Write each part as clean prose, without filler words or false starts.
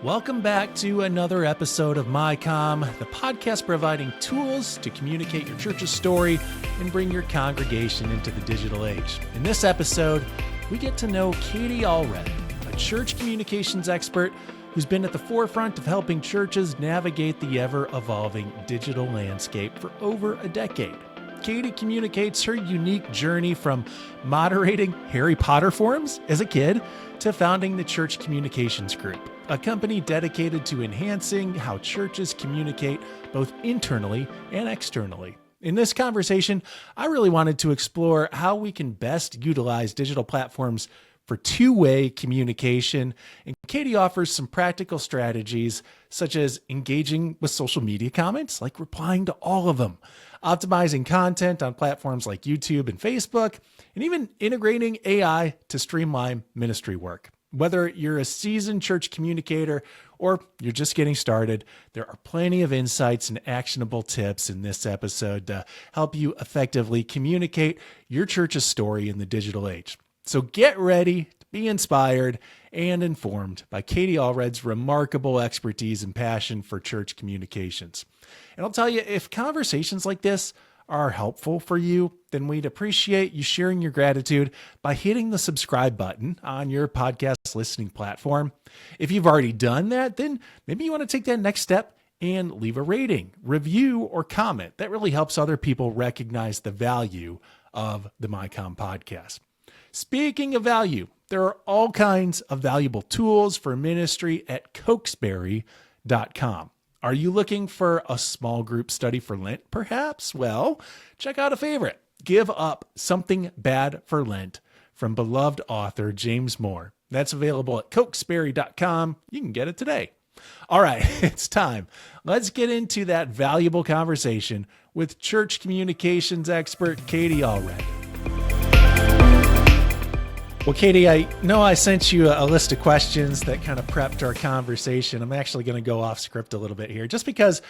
Welcome back to another episode of MyCOM, the podcast providing tools to communicate your church's story and bring your congregation into the digital age. In this episode, we get to know Katie Allred, a church communications expert who's been at the forefront of helping churches navigate the ever-evolving digital landscape for over a decade. Katie communicates her unique journey from moderating Harry Potter forums as a kid to founding the Church Communications Group, a company dedicated to enhancing how churches communicate both internally and externally. In this conversation, I really wanted to explore how we can best utilize digital platforms for two-way communication, and Katie offers some practical strategies such as engaging with social media comments, like replying to all of them, optimizing content on platforms like YouTube and Facebook, and even integrating AI to streamline ministry work. Whether you're a seasoned church communicator or you're just getting started, there are plenty of insights and actionable tips in this episode to help you effectively communicate your church's story in the digital age. So get ready to be inspired and informed by Katie Allred's remarkable expertise and passion for church communications. And I'll tell you, if conversations like this are helpful for you, then we'd appreciate you sharing your gratitude by hitting the subscribe button on your podcast listening platform. If you've already done that, then maybe you want to take that next step and leave a rating, review, or comment. That really helps other people recognize the value of the MyCOM podcast. Speaking of value, there are all kinds of valuable tools for ministry at Cokesbury.com. Are you looking for a small group study for Lent, perhaps? Well, check out a favorite. Give Up Something Bad for Lent from beloved author James Moore. That's available at Cokesbury.com. You can get it today. All right, it's time. Let's get into that valuable conversation with church communications expert Katie Allred. Well, Katie, I know I sent you a list of questions that kind of prepped our conversation. I'm actually going to go off script a little bit here, just because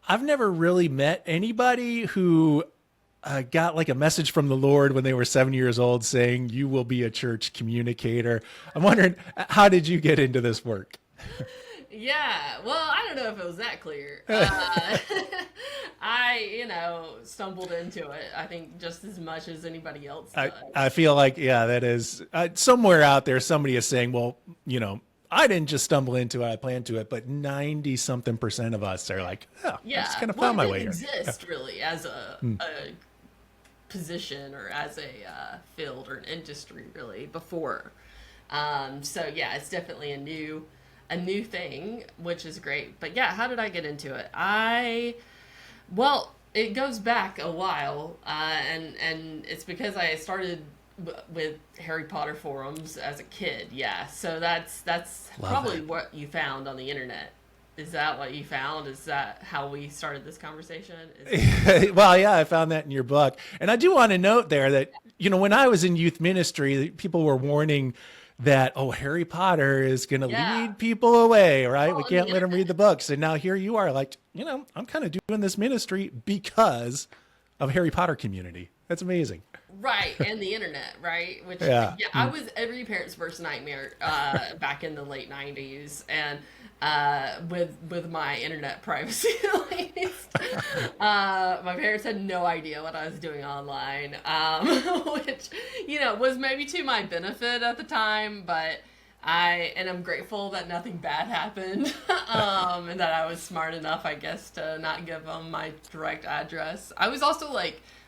I've never really met anybody who got like a message from the Lord when they were 7 years old saying, you will be a church communicator. I'm wondering, how did you get into this work? Yeah, well, I don't know if it was that clear. I stumbled into it, I think, just as much as anybody else does. I feel like, yeah, that is somewhere out there, somebody is saying, well, I didn't just stumble into it, I planned to it, but 90-something% of us are like, I just kind of found my way here. It didn't exist really as a position or as a field or an industry really before. So yeah, it's definitely a new thing, which is great. But yeah, how did I get into it? Well, it goes back a while, and it's because I started with Harry Potter forums as a kid. Yeah, so that's probably what you found on the internet. Is that what you found? Is that how we started this conversation? Well, yeah, I found that in your book. And I do want to note there that, when I was in youth ministry, people were warning that, Harry Potter is going to lead people away, right? We can't let them read the books. And now here you are like, I'm kind of doing this ministry because of Harry Potter community. That's amazing. Right. And the internet, right? Which, I was every parent's worst nightmare back in the late 90s. And with my internet privacy, at least. My parents had no idea what I was doing online, which, was maybe to my benefit at the time, but I'm grateful that nothing bad happened, and that I was smart enough, I guess, to not give them my direct address. I was also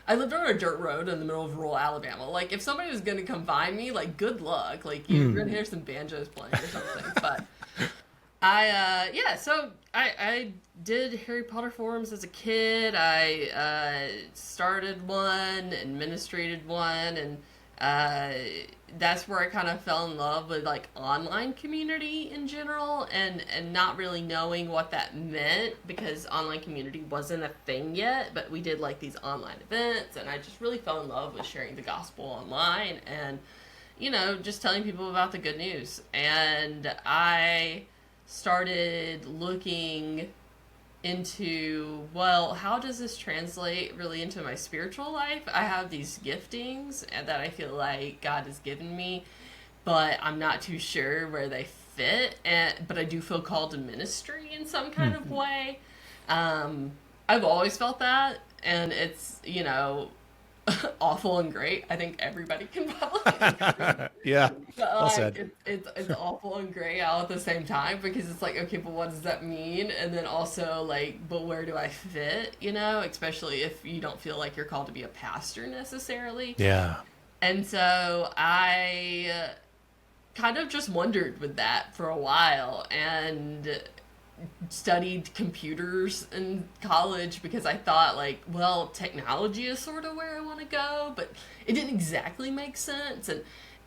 I lived on a dirt road in the middle of rural Alabama. Like, if somebody was going to come find me, good luck. You're going to hear some banjos playing or something, but so I did Harry Potter forums as a kid. I started one, administrated one, and that's where I kind of fell in love with online community in general, and not really knowing what that meant because online community wasn't a thing yet, but we did these online events, and I just really fell in love with sharing the gospel online and, just telling people about the good news. And I started looking into, how does this translate really into my spiritual life? I have these giftings that I feel like God has given me, but I'm not too sure where they fit, but I do feel called to ministry in some kind of way. I've always felt that, and it's, awful and great. I think everybody can probably agree. Yeah. But Well like said. it's awful and great all at the same time, because it's like, okay, but what does that mean? And then also like, but where do I fit? Especially if you don't feel like you're called to be a pastor necessarily. Yeah. And so I kind of just wondered with that for a while, and studied computers in college because I thought like, well, technology is sort of where I want to go, but it didn't exactly make sense.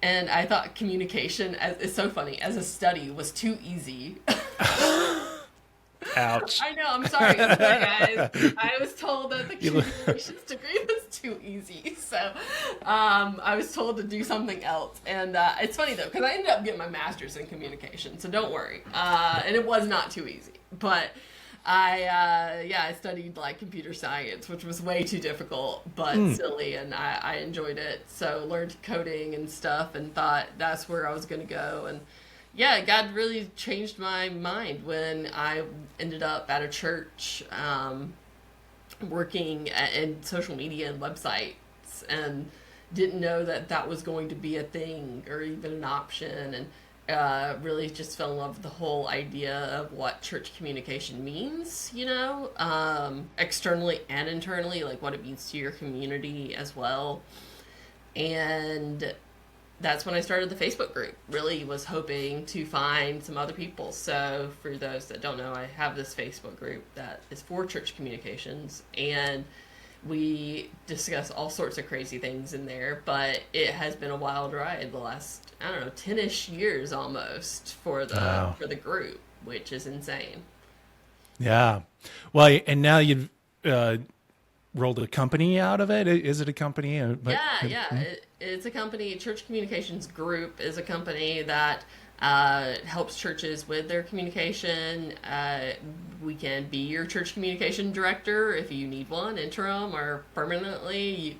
And I thought communication, it's so funny, as a study was too easy. Ouch. I know, I'm sorry, guys. I was told that the communications degree was too easy, so I was told to do something else. And it's funny though, because I ended up getting my master's in communication, so don't worry. And it was not too easy, but I studied like computer science, which was way too difficult, but silly, and I enjoyed it. So learned coding and stuff, and thought that's where I was going to go. And yeah, God really changed my mind when I ended up at a church, working in social media and websites, and didn't know that that was going to be a thing or even an option. And really just fell in love with the whole idea of what church communication means, externally and internally, like what it means to your community as well. And that's when I started the Facebook group. Really was hoping to find some other people. So for those that don't know, I have this Facebook group that is for church communications, and we discuss all sorts of crazy things in there, but it has been a wild ride the last, 10-ish years almost for the group, which is insane. Yeah. Well, and now you've rolled a company out of it. Is it a company? It's a company. Church Communications Group is a company that helps churches with their communication. We can be your church communication director if you need one, interim or permanently.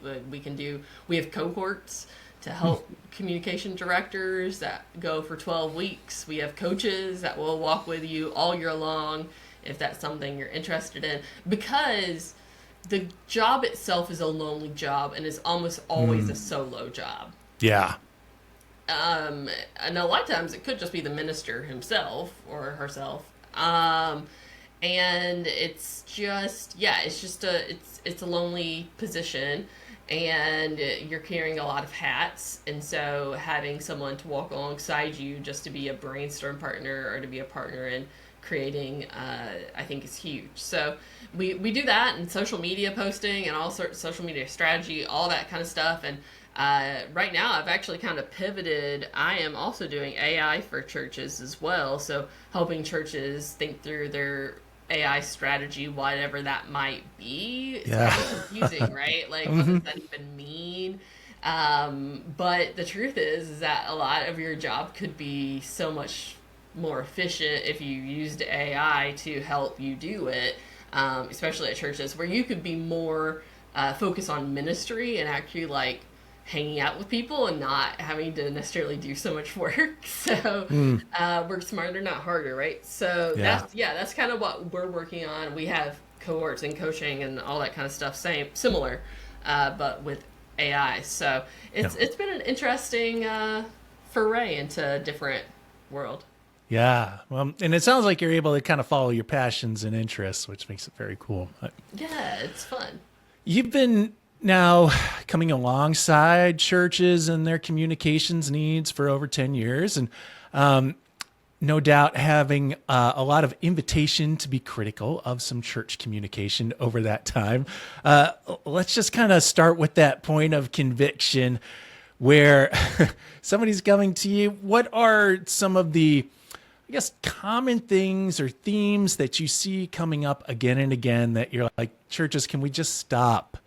We have cohorts to help communication directors that go for 12 weeks. We have coaches that will walk with you all year long if that's something you're interested in, because the job itself is a lonely job and is almost always a solo job. Yeah. And a lot of times it could just be the minister himself or herself. And it's just, it's a lonely position, and you're carrying a lot of hats. And so having someone to walk alongside you just to be a brainstorm partner or to be a partner in creating, I think is huge. So we do that, and social media posting and all sorts of social media strategy, all that kind of stuff. And right now I've actually kind of pivoted. I am also doing AI for churches as well. So helping churches think through their AI strategy, whatever that might be. It's kind of confusing, right? Like, what does that even mean? But the truth is that a lot of your job could be so much more efficient if you used AI to help you do it, especially at churches where you could be more focused on ministry and actually like hanging out with people and not having to necessarily do so much work. So work smarter, not harder, right? So that's kind of what we're working on. We have cohorts and coaching and all that kind of stuff, similar, but with AI. So it's been an interesting foray into a different world. Yeah. Well, and it sounds like you're able to kind of follow your passions and interests, which makes it very cool. Yeah, it's fun. You've been now coming alongside churches and their communications needs for over 10 years, and no doubt having a lot of invitation to be critical of some church communication over that time. Let's just kind of start with that point of conviction where somebody's coming to you. What are some of the, I guess, common things or themes that you see coming up again and again that you're like, churches, can we just stop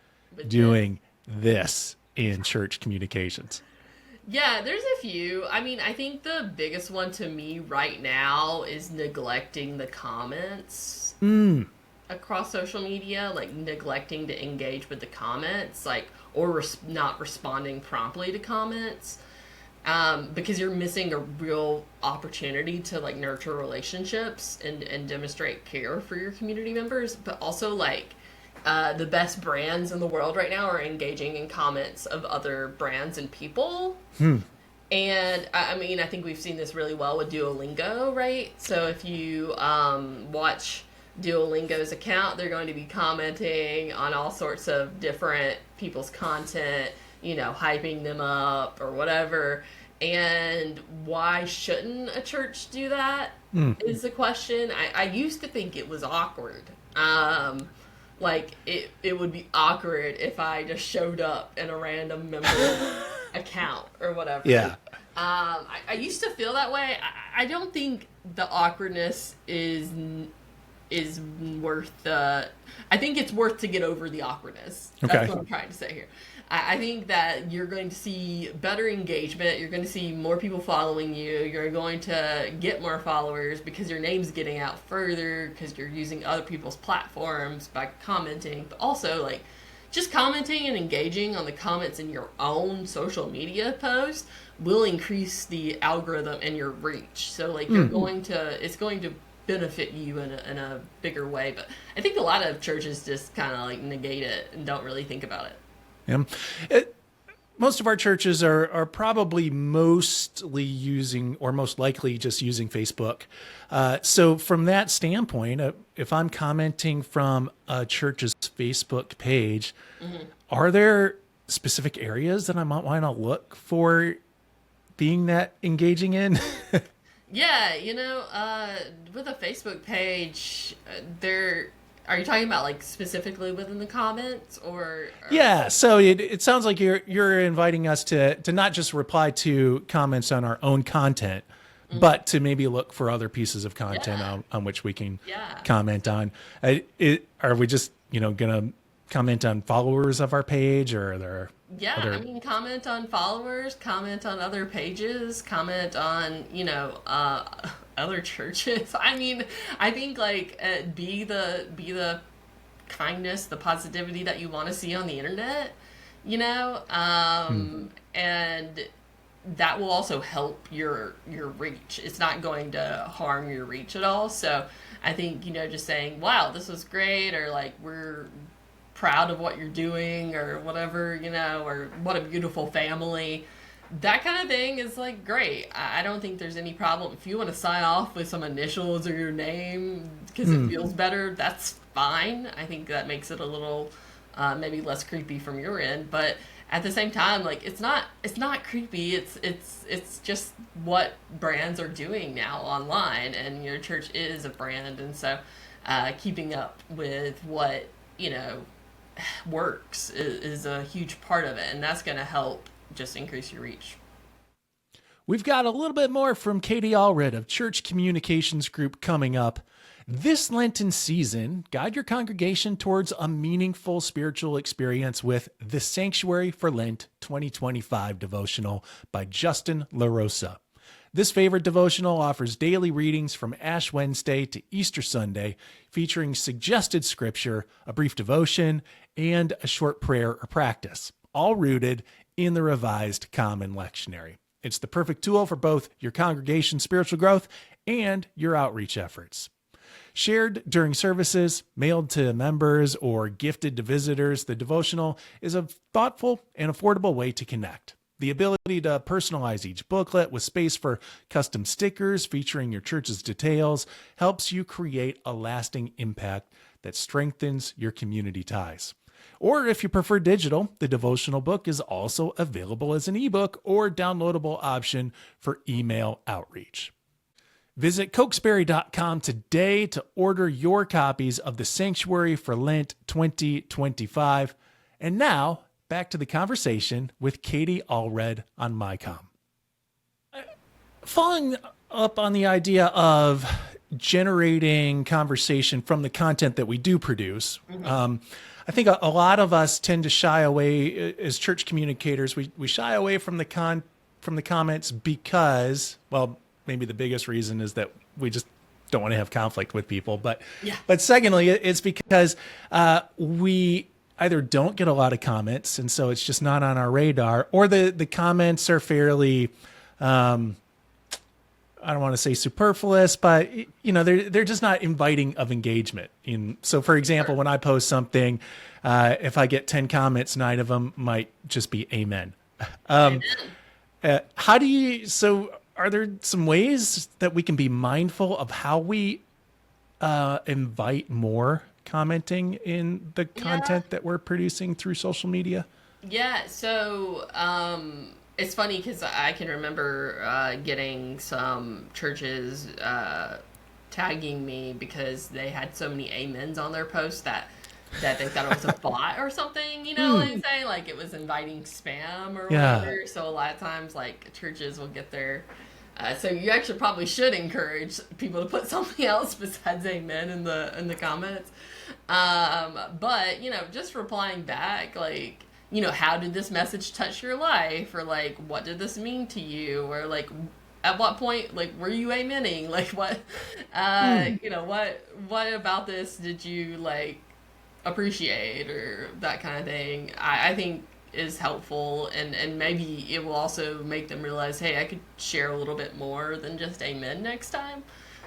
doing this in church communications? Yeah, there's a few. I mean, I think the biggest one to me right now is neglecting the comments across social media, like neglecting to engage with the comments, like, or not responding promptly to comments. because you're missing a real opportunity to like nurture relationships and demonstrate care for your community members. But also like the best brands in the world right now are engaging in comments of other brands and people. And I mean, I think we've seen this really well with Duolingo, right? So if you watch Duolingo's account, they're going to be commenting on all sorts of different people's content, you know, hyping them up or whatever. And why shouldn't a church do that is the question. I used to think it was awkward. Like, it would be awkward if I just showed up in a random member account or whatever. Yeah. I used to feel that way. I don't think the awkwardness is worth the... I think it's worth to get over the awkwardness. That's Okay. what I'm trying to say here. I think that you're going to see better engagement. You're going to see more people following you. You're going to get more followers because your name's getting out further, because you're using other people's platforms by commenting. But also, like, just commenting and engaging on the comments in your own social media post will increase the algorithm and your reach. So, like, you're going to... It's going to benefit you in a bigger way. But I think a lot of churches just kind of, like, negate it and don't really think about it. Yeah. Most of our churches are probably mostly using, or most likely just using Facebook. So from that standpoint, if I'm commenting from a church's Facebook page, are there specific areas that I might want to look for being that engaging in? Yeah, you know, with a Facebook page, are you talking about like specifically within the comments or? Yeah, so it sounds like you're inviting us to not just reply to comments on our own content, but to maybe look for other pieces of content on which we can comment on. Are we just gonna comment on followers of our page, or are there? Yeah, other... I mean, comment on followers, comment on other pages, comment on other churches. I mean, I think like be the kindness, the positivity that you want to see on the internet, and that will also help your reach. It's not going to harm your reach at all. So I think just saying, "Wow, this was great," or like, "We're proud of what you're doing," or whatever, or "What a beautiful family." That kind of thing is like great. I don't think there's any problem. If you want to sign off with some initials or your name because it feels better, that's fine. I think that makes it a little maybe less creepy from your end. But at the same time, like it's not creepy. It's just what brands are doing now online, and your church is a brand, and so keeping up with what works is a huge part of it, and that's going to help just increase your reach. We've got a little bit more from Katie Allred of Church Communications Group coming up. This Lenten season, guide your congregation towards a meaningful spiritual experience with The Sanctuary for Lent 2025 devotional by Justin LaRosa. This favorite devotional offers daily readings from Ash Wednesday to Easter Sunday, featuring suggested scripture, a brief devotion, and a short prayer or practice, all rooted in the Revised Common Lectionary. It's the perfect tool for both your congregation's spiritual growth and your outreach efforts. Shared during services, mailed to members, or gifted to visitors, the devotional is a thoughtful and affordable way to connect. The ability to personalize each booklet with space for custom stickers featuring your church's details helps you create a lasting impact that strengthens your community ties. Or if you prefer digital, the devotional book is also available as an ebook or downloadable option for email outreach. Visit Cokesbury.com today to order your copies of The Sanctuary for Lent 2025. And now, back to the conversation with Katie Allred on MyCOM. Following up on the idea of generating conversation from the content that we do produce, I think a lot of us tend to shy away as church communicators. We shy away from the comments because, well, maybe the biggest reason is that we just don't want to have conflict with people. But secondly, it's because we either don't get a lot of comments, and so it's just not on our radar, or the comments are fairly, I don't want to say superfluous, but they're just not inviting of engagement. So for example, when I post something, if I get 10 comments, 9 of them might just be amen. Amen. So are there some ways that we can be mindful of how we invite more commenting in the content that we're producing through social media? Yeah, so it's funny because I can remember getting some churches tagging me because they had so many amens on their post that they thought it was a bot or something, and say like it was inviting spam or whatever. So a lot of times like churches will get their so you actually probably should encourage people to put something else besides amen in the comments. But just replying back like, how did this message touch your life? Or like, what did this mean to you? Or like, at what point, like, were you amening? Like, what, what about this did you like appreciate or that kind of thing? I think is helpful, and maybe it will also make them realize, hey, I could share a little bit more than just amen next time.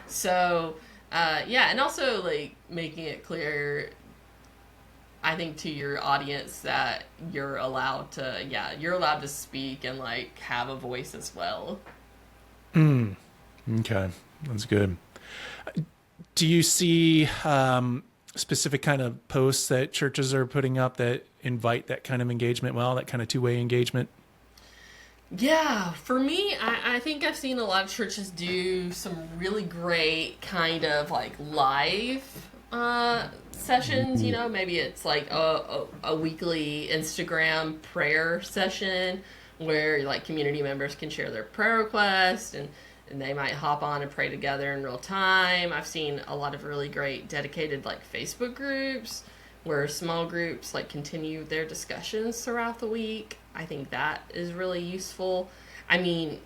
So, and also like making it clear, I think, to your audience that you're allowed to speak and like have a voice as well. Okay, that's good. Do you see specific kind of posts that churches are putting up that invite that kind of engagement, that kind of two-way engagement? Yeah, for me, I think I've seen a lot of churches do some really great kind of like live sessions. Maybe it's like a weekly Instagram prayer session where like community members can share their prayer requests and they might hop on and pray together in real time. I've seen a lot of really great dedicated like Facebook groups where small groups like continue their discussions throughout the week. I think that is really useful. I mean,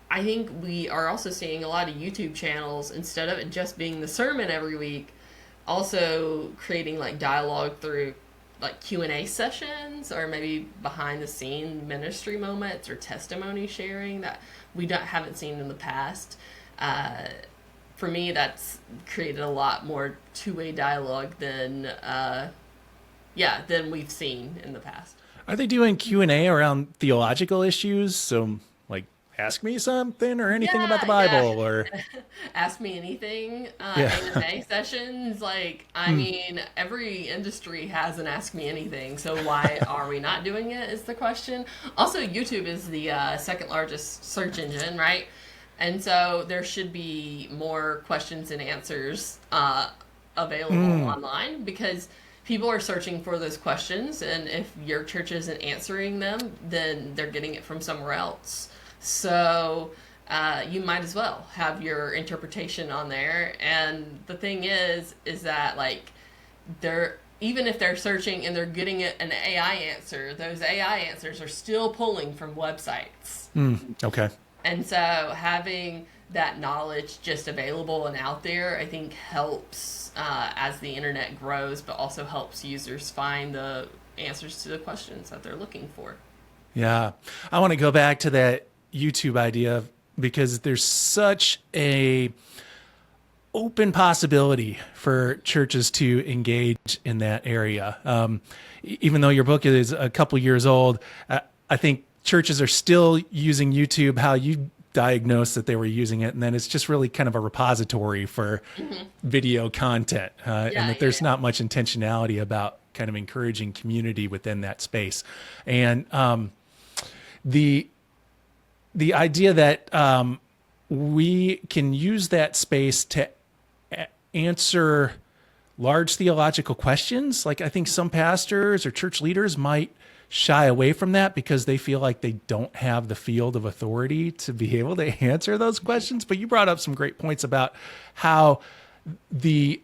I think we are also seeing a lot of YouTube channels, instead of it just being the sermon every week, also creating like dialogue through like Q&A sessions or maybe behind the scene ministry moments or testimony sharing that we haven't seen in the past. For me, that's created a lot more two-way dialogue than we've seen in the past. Are they doing Q&A around theological issues? So like, ask me something or anything about the Bible or ask me anything. A&A sessions. Like, I mean, every industry has an ask me anything. So why are we not doing it is the question. Also, YouTube is the second largest search engine, right? And so there should be more questions and answers available online because people are searching for those questions. And if your church isn't answering them, then they're getting it from somewhere else. So you might as well have your interpretation on there. And the thing is that like even if they're searching and they're getting an AI answer, those AI answers are still pulling from websites. Okay. And so having that knowledge just available and out there, I think helps as the internet grows, but also helps users find the answers to the questions that they're looking for. Yeah. I want to go back to that YouTube idea because there's such a open possibility for churches to engage in that area. Even though your book is a couple years old, I think churches are still using YouTube how you diagnosed that they were using it, and then it's just really kind of a repository for video content, and that there's not much intentionality about kind of encouraging community within that space. And the idea that we can use that space to answer large theological questions. Like I think some pastors or church leaders might shy away from that because they feel like they don't have the field of authority to be able to answer those questions. But you brought up some great points about how the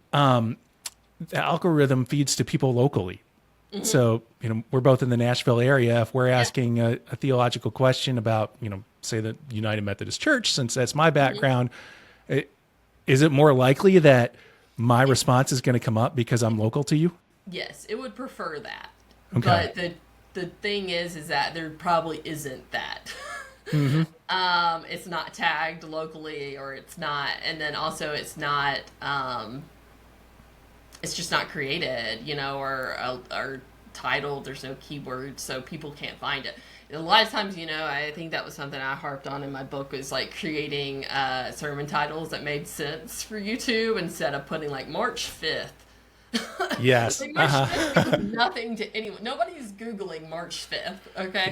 algorithm feeds to people locally. So, we're both in the Nashville area. If we're asking a theological question about, say the United Methodist Church, since that's my background, is it more likely that my response is going to come up because I'm local to you? Yes, it would prefer that. Okay. But the thing is that there probably isn't that. Mm-hmm. It's not tagged locally, or it's not, and then also it's just not created, or titled. There's no keywords, so people can't find it. And a lot of times, I think that was something I harped on in my book, was like creating sermon titles that made sense for YouTube instead of putting like March 5th. Yes. Like March 5th means nothing to anyone. Nobody's Googling March 5th, okay?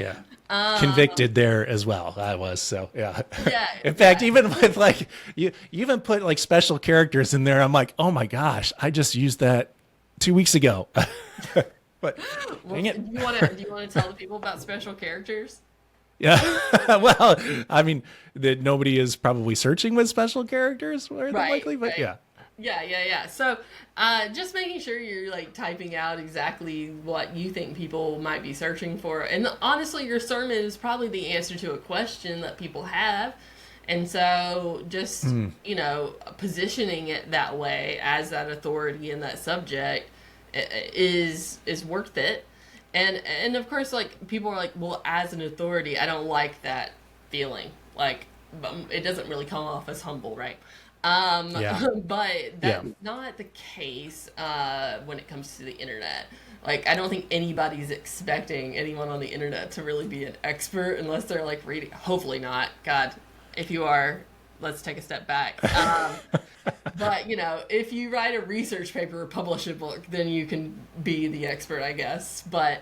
Yeah. Convicted there as well. I was, so yeah. Yeah, In fact, yeah. even with like you even put like special characters in there. I'm like, oh my gosh, I just used that 2 weeks ago. But Well, dang it. do you want to tell the people about special characters? Yeah. Well, I mean, that nobody is probably searching with special characters more than Right, likely, but right. yeah. Yeah. So, just making sure you're like typing out exactly what you think people might be searching for. And honestly, your sermon is probably the answer to a question that people have. And so just, positioning it that way as that authority in that subject is worth it. And of course, like, people are like, well, as an authority, I don't like that feeling. Like, it doesn't really come off as humble, right? Yeah. But Yeah. that's not the case when it comes to the internet. Like, I don't think anybody's expecting anyone on the internet to really be an expert unless they're like reading. Hopefully not. God, if you are, let's take a step back. But if you write a research paper or publish a book, then you can be the expert, I guess. But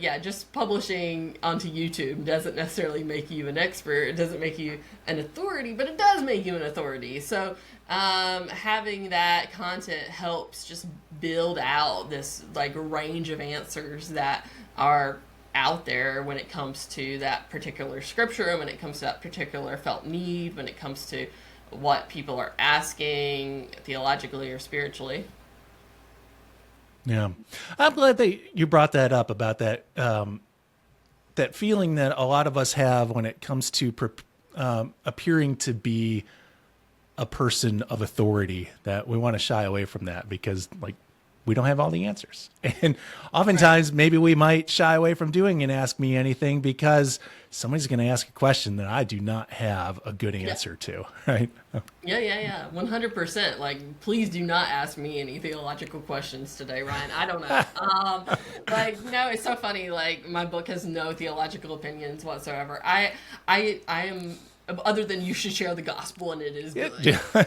yeah, just publishing onto YouTube doesn't necessarily make you an expert. It doesn't make you an authority, but it does make you an authority. So having that content helps just build out this like range of answers that are out there when it comes to that particular scripture, when it comes to that particular felt need, when it comes to what people are asking theologically or spiritually. Yeah. I'm glad that you brought that up about that that feeling that a lot of us have when it comes to appearing to be a person of authority, that we want to shy away from that because like we don't have all the answers. And oftentimes maybe we might shy away from doing an Ask Me Anything because somebody's going to ask a question that I do not have a good answer to, right? Yeah. 100%. Like, please do not ask me any theological questions today, Ryan. I don't know. No, it's so funny. Like, my book has no theological opinions whatsoever. I am, other than you should share the gospel and it is good.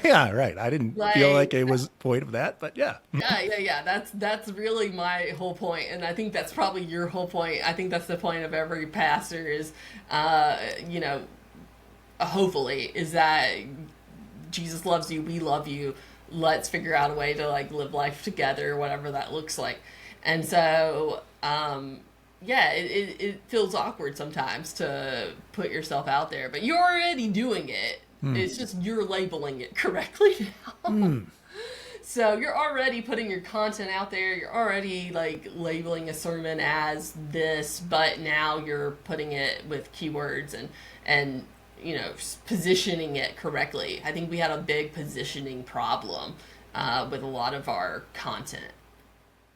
Yeah, right. I didn't feel like it was the point of that, but yeah. Yeah. That's really my whole point, and I think that's probably your whole point. I think that's the point of every pastor is, hopefully, is that Jesus loves you, we love you. Let's figure out a way to like live life together, whatever that looks like. And so, it feels awkward sometimes to put yourself out there, but you're already doing it. It's just you're labeling it correctly now. So you're already putting your content out there. You're already like labeling a sermon as this, but now you're putting it with keywords and positioning it correctly. I think we had a big positioning problem with a lot of our content.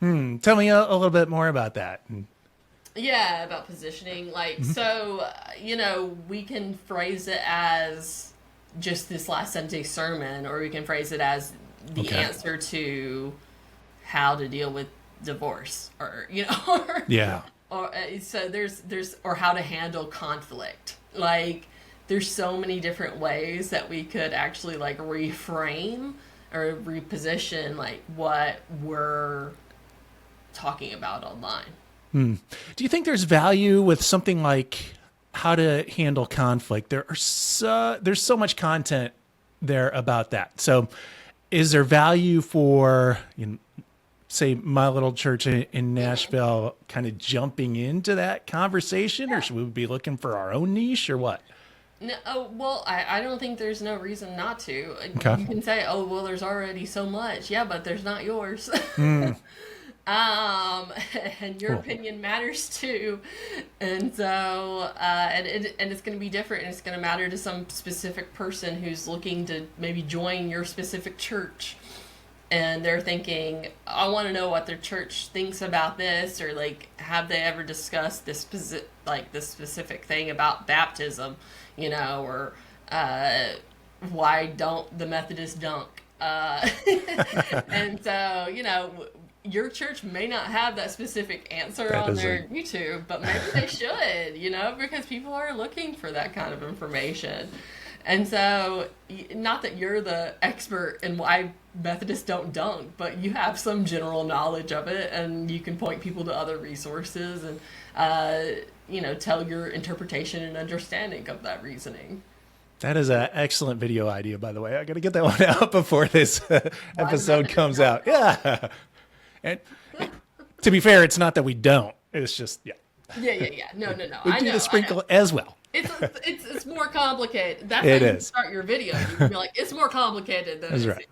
Tell me a little bit more about that. Yeah, about positioning. Like, so, we can phrase it as just this last Sunday sermon, or we can phrase it as the answer to how to deal with divorce, or, Yeah. or so there's, or how to handle conflict. Like, there's so many different ways that we could actually, like, reframe or reposition, like, what we're talking about online. Do you think there's value with something like how to handle conflict? There's so much content there about that. So is there value for, say, my little church in Nashville kind of jumping into that conversation, or should we be looking for our own niche or what? No, well, I don't think there's no reason not to. Okay. You can say, oh, well, there's already so much. Yeah, but there's not yours. And your opinion matters too. And so, and it's going to be different, and it's going to matter to some specific person who's looking to maybe join your specific church. and they're thinking, I want to know what their church thinks about this, or like, have they ever discussed this this specific thing about baptism, or why don't the Methodists dunk? And so, your church may not have that specific answer on their YouTube, but maybe they should, because people are looking for that kind of information. And so, not that you're the expert in why Methodists don't dunk, but you have some general knowledge of it, and you can point people to other resources and, tell your interpretation and understanding of that reasoning. That is an excellent video idea, by the way. I got to get that one out before this episode comes out. Yeah. And to be fair, it's not that we don't. It's just, Yeah. No. We do the sprinkle as well. It's more complicated. That's how you start your video. You can be like, it's more complicated than That's right.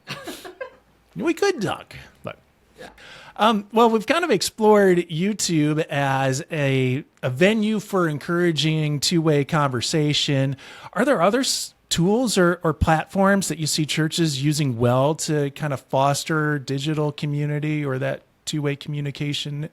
We could dunk, but yeah. Well, we've kind of explored YouTube as a venue for encouraging two-way conversation. Are there other tools or platforms that you see churches using well to kind of foster digital community or that two-way communication?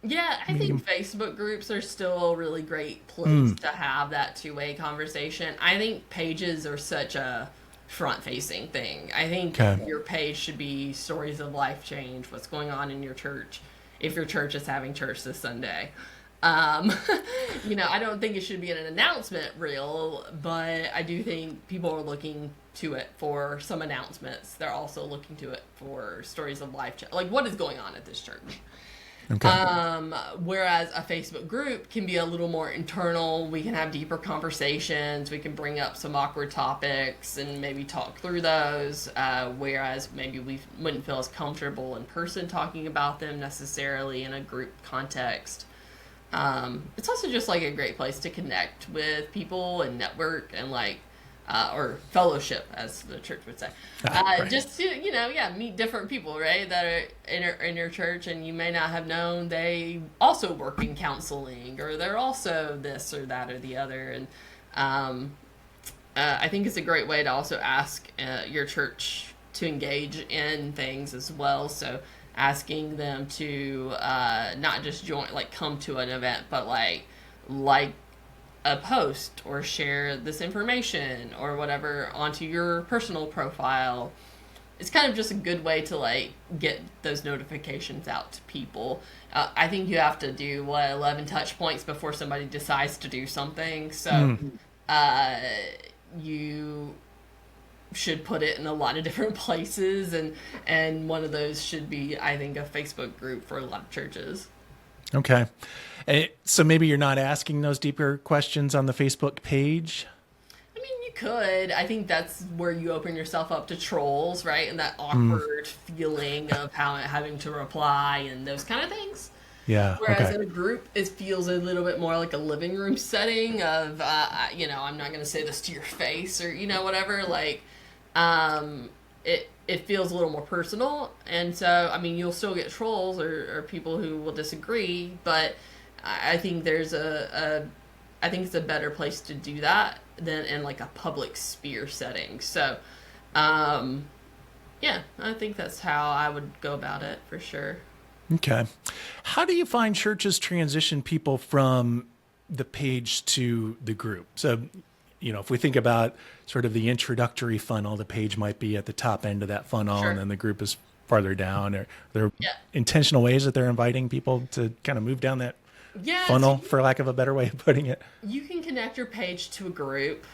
Yeah, I think Facebook groups are still a really great place to have that two-way conversation. I think pages are such a front-facing thing. I think your page should be stories of life change, what's going on in your church, if your church is having church this Sunday. I don't think it should be an announcement reel, but I do think people are looking to it for some announcements. They're also looking to it for stories of life, like what is going on at this church. Okay. Whereas a Facebook group can be a little more internal. We can have deeper conversations. We can bring up some awkward topics and maybe talk through those. Whereas maybe we wouldn't feel as comfortable in person talking about them necessarily in a group context. It's also just like a great place to connect with people and network and or fellowship, as the church would say. Right. Just to, meet different people, right, that are in your church, and you may not have known they also work in counseling, or they're also this or that or the other. And I think it's a great way to also ask your church to engage in things as well. So asking them to not just come to an event, but like a post or share this information or whatever onto your personal profile. It's kind of just a good way to get those notifications out to people. I think you have to do 11 touch points before somebody decides to do something. So you should put it in a lot of different places, and one of those should be, I think, a Facebook group for a lot of churches. Okay. So maybe you're not asking those deeper questions on the Facebook page? I mean, you could. I think that's where you open yourself up to trolls, right? And that awkward feeling of having to reply and those kind of things. Yeah. Whereas in a group, it feels a little bit more like a living room setting of, I'm not going to say this to your face or, whatever. It feels a little more personal. And so, I mean, you'll still get trolls or people who will disagree, but I think it's a better place to do that than in a public sphere setting. So, I think that's how I would go about it for sure. Okay. How do you find churches transition people from the page to the group? So, if we think about sort of the introductory funnel, the page might be at the top end of that funnel, and then the group is farther down. Or there are intentional ways that they're inviting people to kind of move down that funnel, for lack of a better way of putting it. You can connect your page to a group.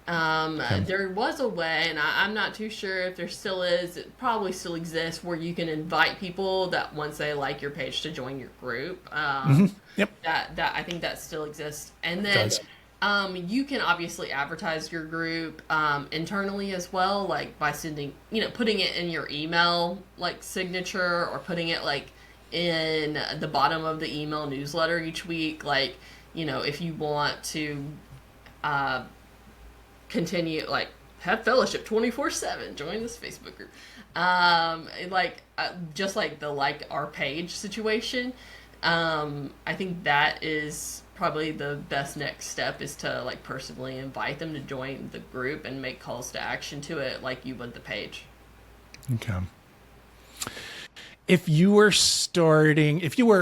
There was a way, and I'm not too sure if there still is, it probably still exists, where you can invite people that once they like your page to join your group. Yep. That I think that still exists. And then you can obviously advertise your group internally as well, by sending, putting it in your email signature, or putting it in the bottom of the email newsletter each week. If you want to continue, have fellowship 24/7, join this Facebook group. Just the our page situation. I think that is probably the best next step, is to personally invite them to join the group and make calls to action to it like you would the page. Okay. If you were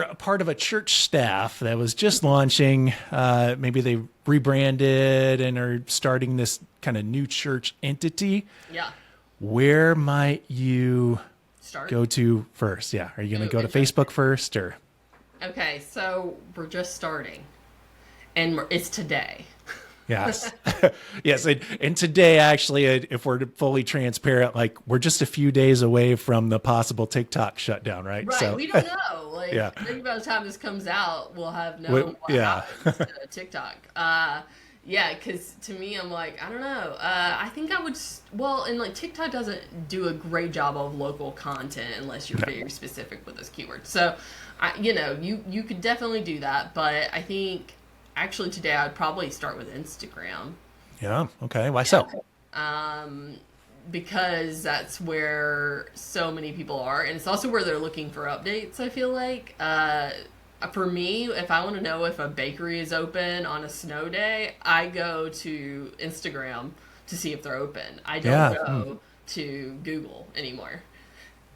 a part of a church staff that was just launching, maybe they rebranded and are starting this kind of new church entity, Yeah. where might you Start. go to first? Yeah. Are you going to go to Facebook first or? Okay, so we're just starting, and it's today. Yes. Yes. And today, actually, if we're fully transparent, like we're just a few days away from the possible TikTok shutdown, right? Right. So We don't know. Like, yeah. maybe by the time this comes out, we'll have known what Yeah. happens to TikTok. Yeah, because to me, I'm like, I don't know. I think I would. Well, and like TikTok doesn't do a great job of local content unless you're very specific with those keywords. So, you could definitely do that, but I think actually today I'd probably start with Instagram. Yeah. Okay. Why so? Because that's where so many people are, and it's also where they're looking for updates. I feel like for me, if I want to know if a bakery is open on a snow day, I go to Instagram to see if they're open. I don't go to Google anymore.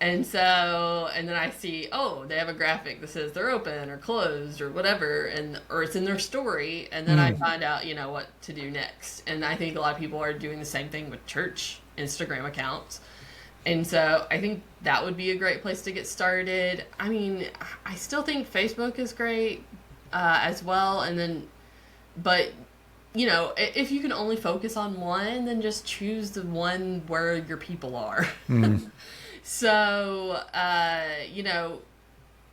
And then I see, oh, they have a graphic that says they're open or closed or whatever, or it's in their story, and then I find out, what to do next. And I think a lot of people are doing the same thing with church Instagram accounts. And so I think that would be a great place to get started. I mean, I still think Facebook is great as well. But if you can only focus on one, then just choose the one where your people are. So,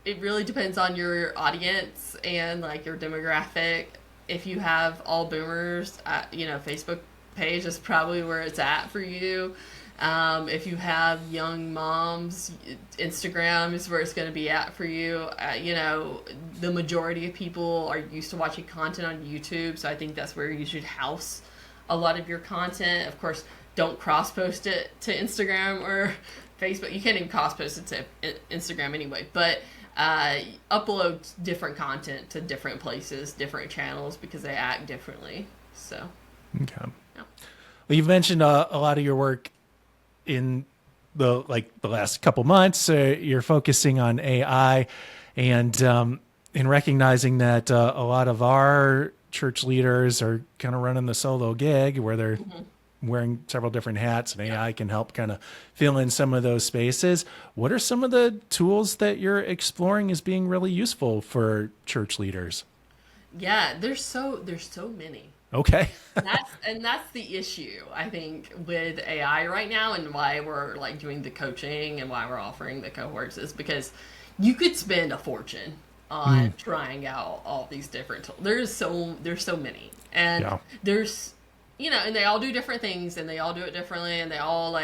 it really depends on your audience and like your demographic. If you have all boomers, Facebook page is probably where it's at for you. If you have young moms, Instagram is where it's going to be at for you. The majority of people are used to watching content on YouTube, so I think that's where you should house a lot of your content. Of course, don't cross-post it to Instagram or Facebook. You can't even cross-post it to Instagram anyway, but upload different content to different places, different channels, because they act differently. So, okay. Yeah. Well, you've mentioned a lot of your work in the last couple months. You're focusing on AI, and in recognizing that a lot of our church leaders are kind of running the solo gig where they're wearing several different hats, and AI can help kind of fill in some of those spaces. What are some of the tools that you're exploring as being really useful for church leaders? Yeah, there's so many. Okay. That's the issue, I think, with AI right now, and why we're like doing the coaching and why we're offering the cohorts is because you could spend a fortune on trying out all these different tools. There's so many, and there's and they all do different things, and they all do it differently, and they all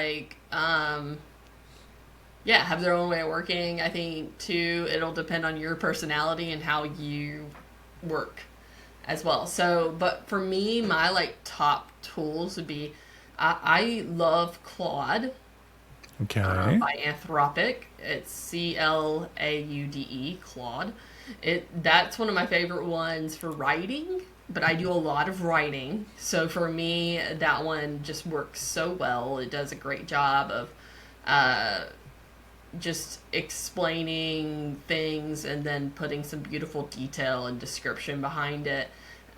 have their own way of working. I think too, it'll depend on your personality and how you work as well. So, but for me, my top tools would be, I love Claude. Okay. By Anthropic. It's Claude. Claude. That's one of my favorite ones for writing, but I do a lot of writing. So for me, that one just works so well. It does a great job of just explaining things and then putting some beautiful detail and description behind it.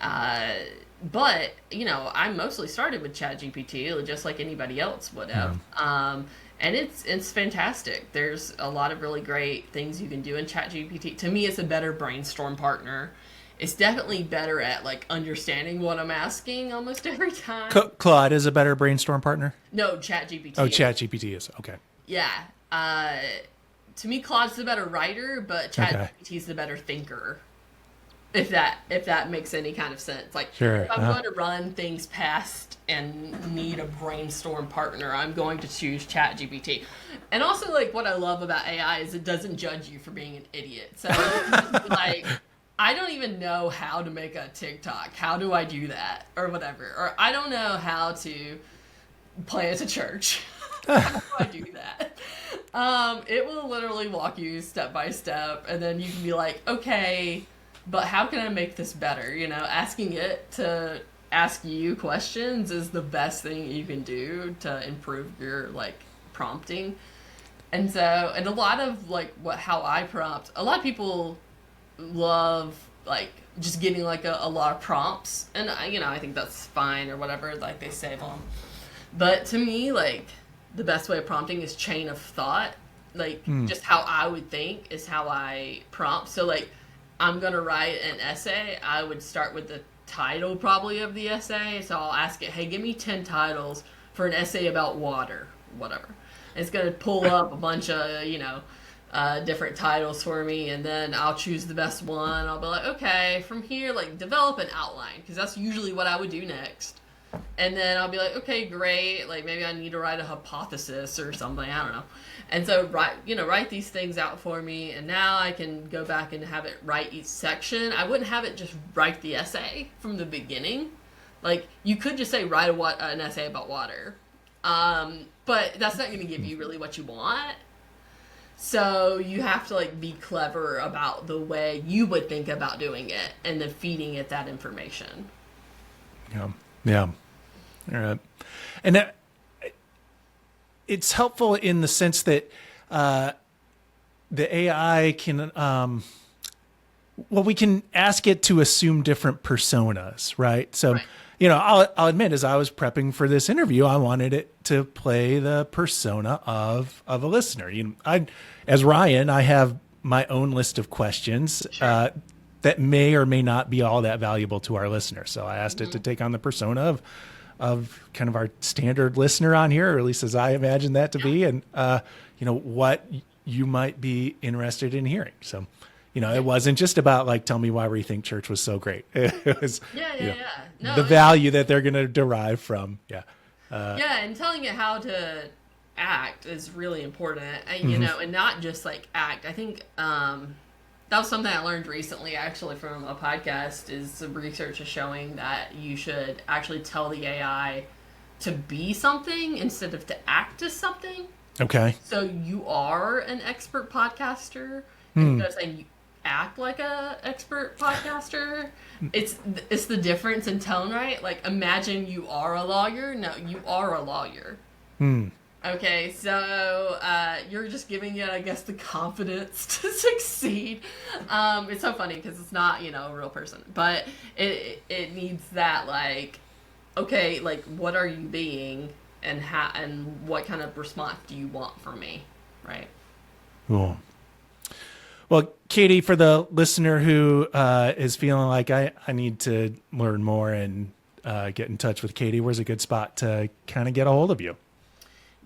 But I mostly started with ChatGPT, just like anybody else would have. And it's fantastic. There's a lot of really great things you can do in ChatGPT. To me, it's a better brainstorm partner. It's definitely better at understanding what I'm asking almost every time. Claude is a better brainstorm partner? No, ChatGPT. Oh, ChatGPT is. Okay. Yeah. To me, Claude's the better writer, but ChatGPT's the better thinker. If that makes any kind of sense. Sure. If I'm going to run things past and need a brainstorm partner, I'm going to choose ChatGPT. And also, what I love about AI is it doesn't judge you for being an idiot. So, I don't even know how to make a TikTok. How do I do that? Or whatever. Or I don't know how to plant a church. How do I do that? It will literally walk you step by step, and then you can be like, okay, but how can I make this better? Asking it to ask you questions is the best thing you can do to improve your prompting. And so, and a lot of like how I prompt, a lot of people love like just getting like a lot of prompts, and I think that's fine or whatever, like they save them. But to me, like the best way of prompting is chain of thought. Like just how I would think is how I prompt. So like I'm gonna write an essay, I would start with the title probably of the essay. So I'll ask it, hey, give me 10 titles for an essay about water, whatever. And it's gonna pull up a bunch of different titles for me, and then I'll choose the best one. I'll be like, okay, from here, like develop an outline, because that's usually what I would do next. And then I'll be like, okay, great, like maybe I need to write a hypothesis or something, I don't know. And so write these things out for me, and now I can go back and have it write each section. I wouldn't have it just write the essay from the beginning. Like you could just say write an essay about water, but that's not going to give you really what you want. So you have to like be clever about the way you would think about doing it, and then feeding it that information. Yeah. All right. And that, it's helpful in the sense that the AI can, we can ask it to assume different personas, right? So, Right. I'll admit, as I was prepping for this interview, I wanted it to play the persona of a listener. As Ryan, I have my own list of questions that may or may not be all that valuable to our listeners. So I asked it to take on the persona of kind of our standard listener on here, or at least as I imagine that to be, and what you might be interested in hearing. So, it wasn't just about like, tell me why we think church was so great. It was No, the value that they're going to derive from. And telling it how to act is really important, and not just like act. I think that was something I learned recently, actually, from a podcast. Is the research is showing that you should actually tell the AI to be something instead of to act as something. Okay. So you are an expert podcaster instead of saying you act like a expert podcaster. It's the difference in tone, right? Like imagine you are a lawyer. No, you are a lawyer. Okay, so you're just giving it, I guess, the confidence to succeed. It's so funny because it's not, a real person, but it needs that, like, okay, like, what are you being, and what kind of response do you want from me, right? Cool. Well, Katie, for the listener who is feeling like I need to learn more and get in touch with Katie, where's a good spot to kind of get a hold of you?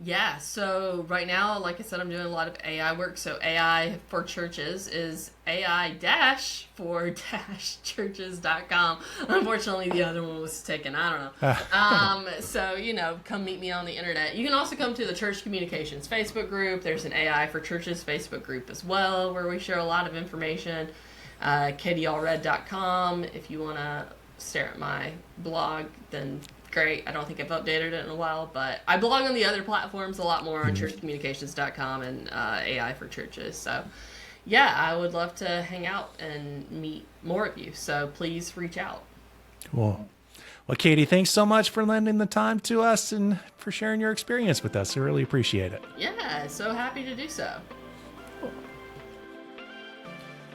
Yeah, so right now, like I said, I'm doing a lot of AI work. So AI for Churches is AI-for-churches.com. Unfortunately, the other one was taken. I don't know. So, come meet me on the internet. You can also come to the Church Communications Facebook group. There's an AI for Churches Facebook group as well, where we share a lot of information. Allred.com. If you want to stare at my blog, then great. I don't think I've updated it in a while, but I blog on the other platforms a lot more on churchcommunications.com and AI for Churches. So, yeah, I would love to hang out and meet more of you. So please reach out. Cool. Well, Katie, thanks so much for lending the time to us and for sharing your experience with us. I really appreciate it. Yeah, so happy to do so.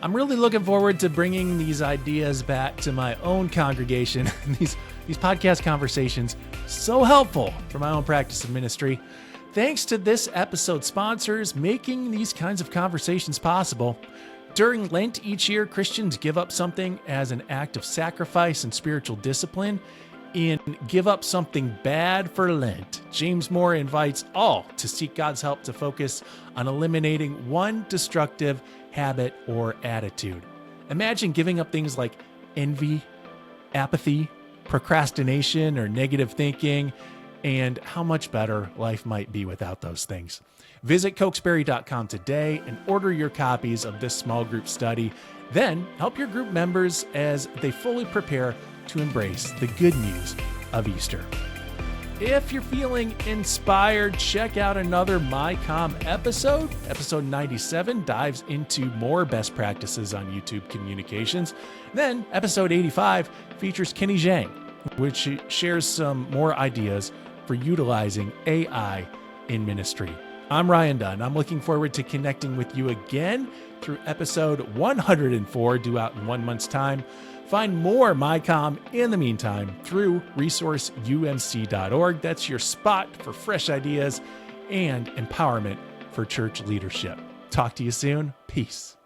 I'm really looking forward to bringing these ideas back to my own congregation. These podcast conversations, so helpful for my own practice of ministry. Thanks to this episode's sponsors making these kinds of conversations possible. During Lent each year, Christians give up something as an act of sacrifice and spiritual discipline. In Give Up Something Bad for Lent, James Moore invites all to seek God's help to focus on eliminating one destructive habit or attitude. Imagine giving up things like envy, apathy, procrastination, or negative thinking, and how much better life might be without those things. Visit Cokesbury.com today and order your copies of this small group study. Then help your group members as they fully prepare to embrace the good news of Easter. If you're feeling inspired, check out another MyCOM episode. Episode 97 dives into more best practices on YouTube communications. Then episode 85 features Kenny Zhang, which shares some more ideas for utilizing AI in ministry. I'm Ryan Dunn. I'm looking forward to connecting with you again through episode 104, due out in 1 month's time. Find more MyCOM in the meantime through resourceumc.org. That's your spot for fresh ideas and empowerment for church leadership. Talk to you soon. Peace.